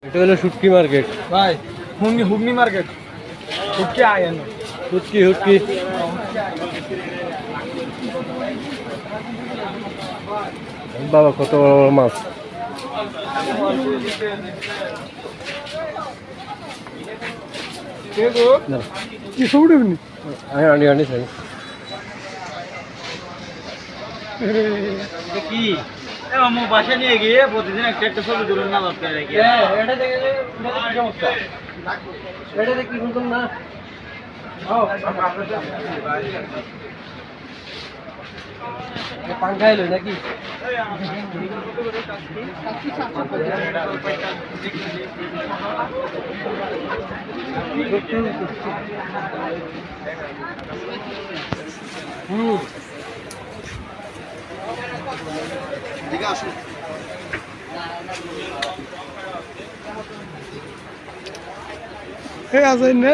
এটা হলো শুটকি মার্কেট ভাই হুগনি হুগনি মার্কেট হুটকি আয় না হুটকি হুটকি বাবা কত বড় বড় মাছ কে গো না কি সব উঠবনি আমি আনি আনি চাই কি আমার বাসা নিয়ে গিয়ে প্রতিদিন একটা একটা ছবি তুলুন না বাপ রেখে এটা দেখে কি সমস্যা এটা দেখি শুনতাম না পাঙ্খা এলো নাকি দিকে আসুন হে আজাই না